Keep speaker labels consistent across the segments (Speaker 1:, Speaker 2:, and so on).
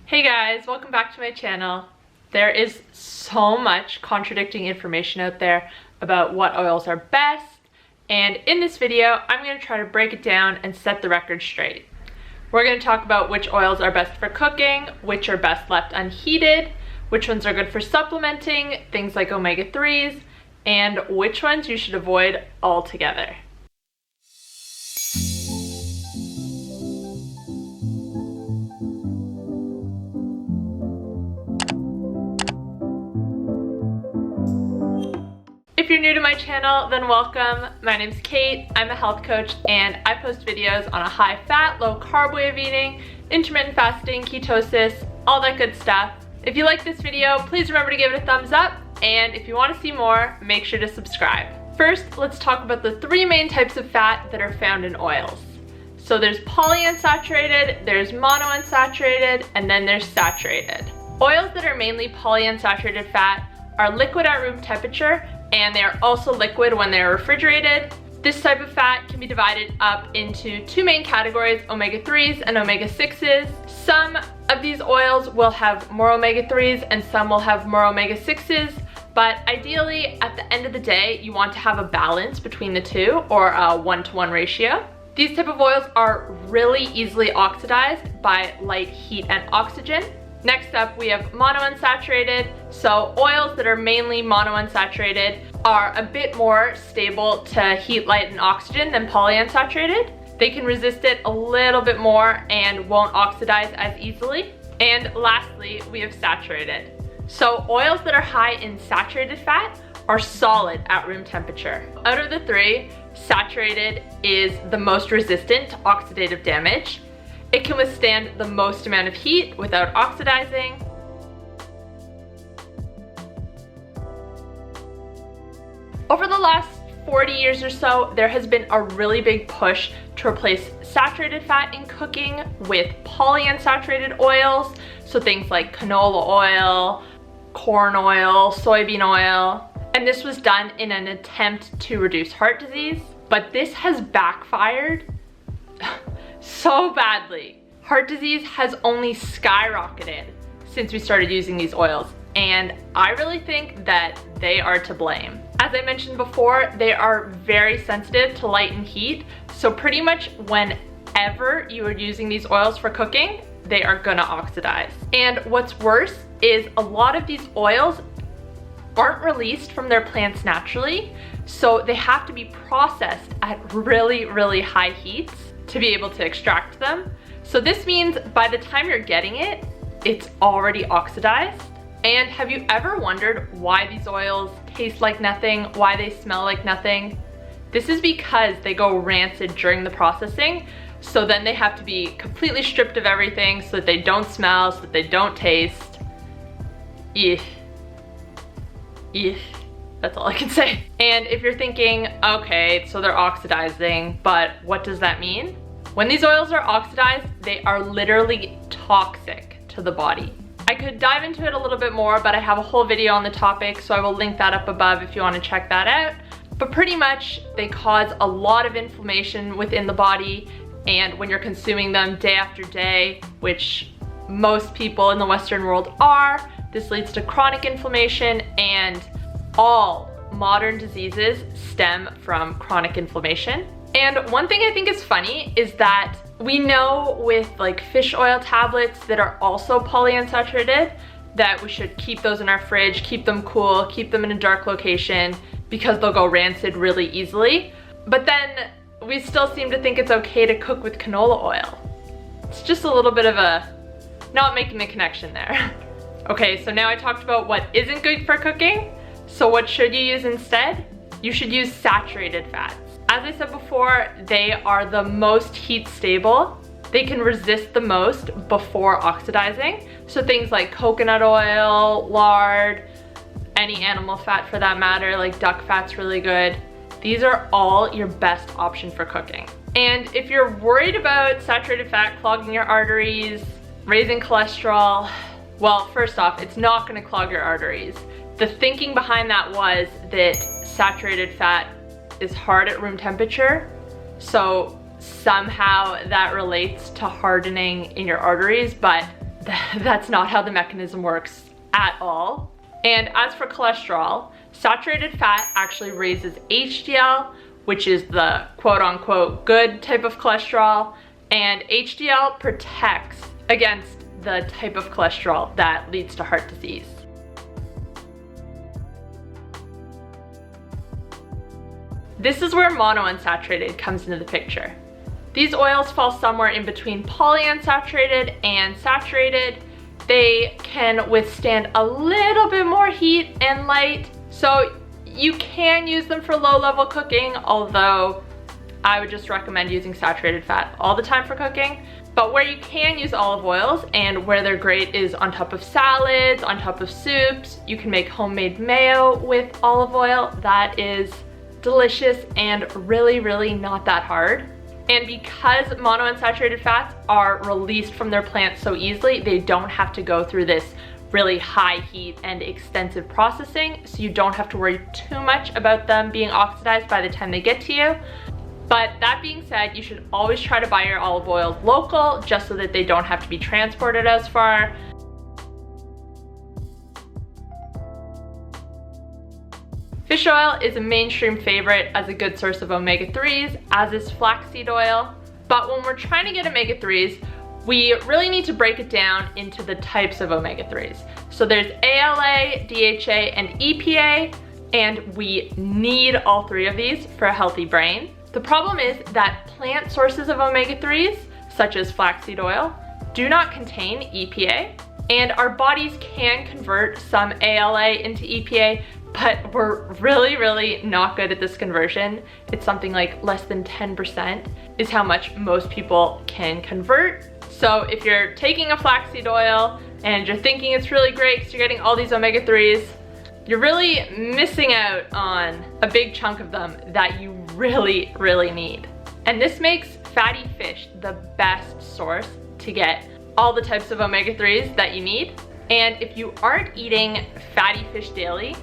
Speaker 1: Hey guys, welcome back to my channel. There is so much contradicting information out there about what oils are best, and in this video I'm going to try to break it down and set the record straight. We're going to talk about which oils are best for cooking, which are best left unheated, which ones are good for supplementing, things like omega-3s, and which ones you should avoid altogether. If you're new to my channel, then welcome. My name's Kate, I'm a health coach, and I post videos on a high fat, low carb way of eating, intermittent fasting, ketosis, all that good stuff. If you like this video, please remember to give it a thumbs up, and if you want to see more, make sure to subscribe. First, let's talk about the three main types of fat that are found in oils. So there's polyunsaturated, there's monounsaturated, and then there's saturated. Oils that are mainly polyunsaturated fat are liquid at room temperature, and they are also liquid when they're refrigerated. This type of fat can be divided up into two main categories, omega-3s and omega-6s. Some of these oils will have more omega-3s and some will have more omega-6s, but ideally at the end of the day you want to have a balance between the two, or a 1-to-1 ratio. These type of oils are really easily oxidized by light heat and oxygen. Next up, we have monounsaturated. So oils that are mainly monounsaturated are a bit more stable to heat, light, and oxygen than polyunsaturated. They can resist it a little bit more and won't oxidize as easily. And lastly, we have saturated. So oils that are high in saturated fat are solid at room temperature. Out of the three, saturated is the most resistant to oxidative damage. It can withstand the most amount of heat without oxidizing. Over the last 40 years or so, there has been a really big push to replace saturated fat in cooking with polyunsaturated oils. So things like canola oil, corn oil, soybean oil. And this was done in an attempt to reduce heart disease. But this has backfired so badly. Heart disease has only skyrocketed since we started using these oils, and I really think that they are to blame. As I mentioned before, they are very sensitive to light and heat, so pretty much whenever you are using these oils for cooking, they are gonna oxidize. And what's worse is a lot of these oils aren't released from their plants naturally, so they have to be processed at really, really high heats to be able to extract them. So this means by the time you're getting it, it's already oxidized. And have you ever wondered why these oils taste like nothing, why they smell like nothing? This is because they go rancid during the processing, so then they have to be completely stripped of everything so that they don't smell, so that they don't taste. Eesh. Eesh. That's all I can say. And if you're thinking, okay, so they're oxidizing, but what does that mean? When these oils are oxidized, they are literally toxic to the body. I could dive into it a little bit more, but I have a whole video on the topic, so I will link that up above if you want to check that out. But pretty much, they cause a lot of inflammation within the body, and when you're consuming them day after day, which most people in the Western world are, this leads to chronic inflammation, and all modern diseases stem from chronic inflammation. And one thing I think is funny is that we know with like fish oil tablets that are also polyunsaturated that we should keep those in our fridge, keep them cool, keep them in a dark location because they'll go rancid really easily. But then we still seem to think it's okay to cook with canola oil. It's just a little bit of a not making the connection there. Okay, so now I talked about what isn't good for cooking. So what should you use instead? You should use saturated fats. As I said before, they are the most heat stable. They can resist the most before oxidizing. So things like coconut oil, lard, any animal fat for that matter, like duck fat's really good. These are all your best option for cooking. And if you're worried about saturated fat clogging your arteries, raising cholesterol, well, first off, it's not gonna clog your arteries. The thinking behind that was that saturated fat is hard at room temperature, so somehow that relates to hardening in your arteries, but that's not how the mechanism works at all. And as for cholesterol, saturated fat actually raises HDL, which is the quote-unquote good type of cholesterol, and HDL protects against the type of cholesterol that leads to heart disease. This is where monounsaturated comes into the picture. These oils fall somewhere in between polyunsaturated and saturated. They can withstand a little bit more heat and light, so you can use them for low-level cooking, although I would just recommend using saturated fat all the time for cooking. But where you can use olive oils and where they're great is on top of salads, on top of soups. You can make homemade mayo with olive oil. That is delicious and really, really not that hard. And because monounsaturated fats are released from their plants so easily, they don't have to go through this really high heat and extensive processing, so you don't have to worry too much about them being oxidized by the time they get to you. But that being said, you should always try to buy your olive oils local, just so that they don't have to be transported as far. Fish oil is a mainstream favorite as a good source of omega-3s, as is flaxseed oil. But when we're trying to get omega-3s, we really need to break it down into the types of omega-3s. So there's ALA, DHA, and EPA, and we need all three of these for a healthy brain. The problem is that plant sources of omega-3s, such as flaxseed oil, do not contain EPA, and our bodies can convert some ALA into EPA, but we're really, really not good at this conversion. It's something like less than 10% is how much most people can convert. So if you're taking a flaxseed oil and you're thinking it's really great because you're getting all these omega-3s, you're really missing out on a big chunk of them that you really, really need. And this makes fatty fish the best source to get all the types of omega-3s that you need. And if you aren't eating fatty fish daily,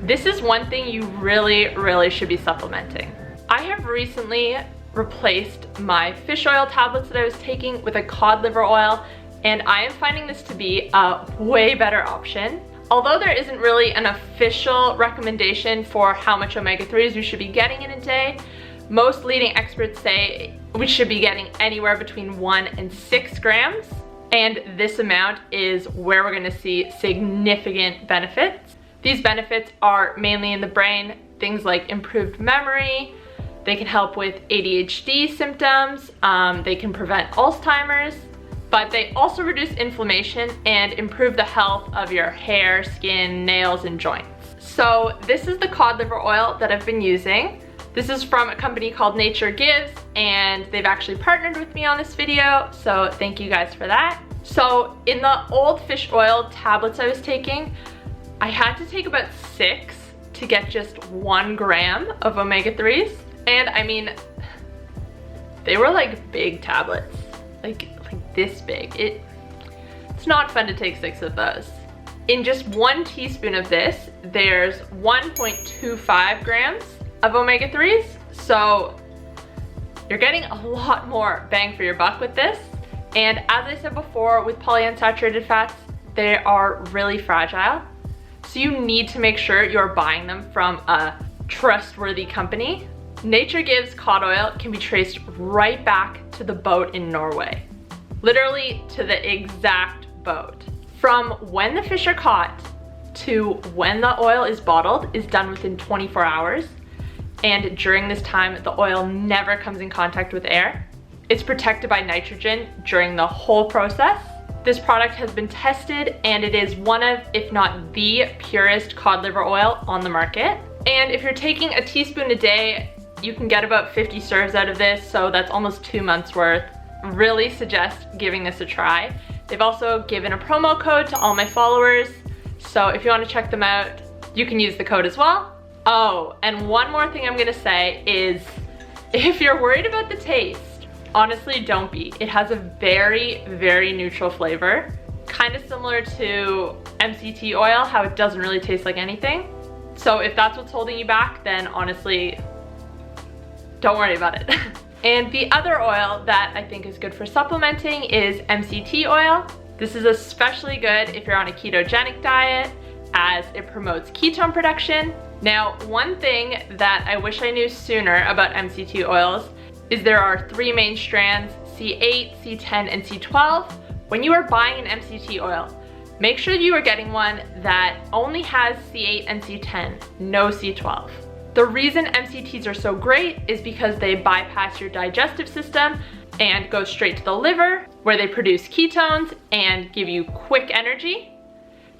Speaker 1: this is one thing you really, really should be supplementing. I have recently replaced my fish oil tablets that I was taking with a cod liver oil, and I am finding this to be a way better option. Although there isn't really an official recommendation for how much omega-3s you should be getting in a day, most leading experts say we should be getting anywhere between 1 and 6 grams, and this amount is where we're gonna see significant benefits. These benefits are mainly in the brain, things like improved memory. They can help with ADHD symptoms, they can prevent Alzheimer's, but they also reduce inflammation and improve the health of your hair, skin, nails, and joints. So this is the cod liver oil that I've been using. This is from a company called 𝗥𝗘𝗔𝗗, and they've actually partnered with me on this video, so thank you guys for that. So in the old fish oil tablets I was taking, I had to take about 6 to get just 1 gram of omega-3s. And I mean, they were like big tablets, like this big. It's not fun to take 6 of those. In just 1 teaspoon of this, there's 1.25 grams of omega-3s. So you're getting a lot more bang for your buck with this. And as I said before, with polyunsaturated fats, they are really fragile. So you need to make sure you're buying them from a trustworthy company. 𝗥𝗘𝗔𝗗's cod oil can be traced right back to the boat in Norway. Literally to the exact boat. From when the fish are caught to when the oil is bottled is done within 24 hours. And during this time, the oil never comes in contact with air. It's protected by nitrogen during the whole process. This product has been tested and it is one of, if not the purest cod liver oil on the market. And if you're taking a teaspoon a day, you can get about 50 serves out of this, so that's almost 2 months worth. Really suggest giving this a try. They've also given a promo code to all my followers, so if you want to check them out, you can use the code as well. Oh, and one more thing I'm gonna say is, if you're worried about the taste, honestly, don't be. It has a very, very neutral flavor. Kind of similar to MCT oil, how it doesn't really taste like anything. So if that's what's holding you back, then honestly, don't worry about it. And the other oil that I think is good for supplementing is MCT oil. This is especially good if you're on a ketogenic diet, as it promotes ketone production. Now, one thing that I wish I knew sooner about MCT oils is there are 3 main strands, C8, C10, and C12. When you are buying an MCT oil, make sure you are getting one that only has C8 and C10, no C12. The reason MCTs are so great is because they bypass your digestive system and go straight to the liver, where they produce ketones and give you quick energy.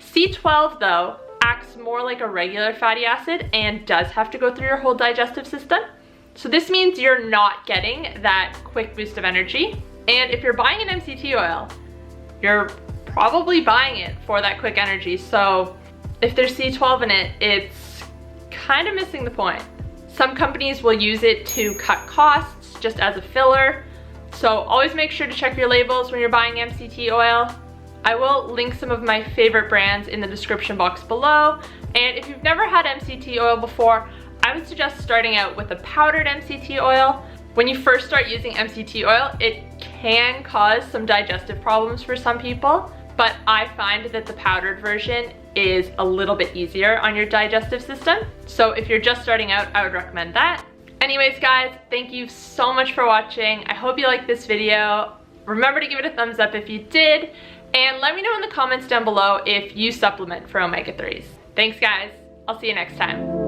Speaker 1: C12 though acts more like a regular fatty acid and does have to go through your whole digestive system. So this means you're not getting that quick boost of energy. And if you're buying an MCT oil, you're probably buying it for that quick energy. So if there's C12 in it, it's kind of missing the point. Some companies will use it to cut costs just as a filler. So always make sure to check your labels when you're buying MCT oil. I will link some of my favorite brands in the description box below. And if you've never had MCT oil before, I would suggest starting out with a powdered MCT oil. When you first start using MCT oil, it can cause some digestive problems for some people, but I find that the powdered version is a little bit easier on your digestive system. So if you're just starting out, I would recommend that. Anyways guys, thank you so much for watching. I hope you liked this video. Remember to give it a thumbs up if you did, and let me know in the comments down below if you supplement for omega-3s. Thanks guys, I'll see you next time.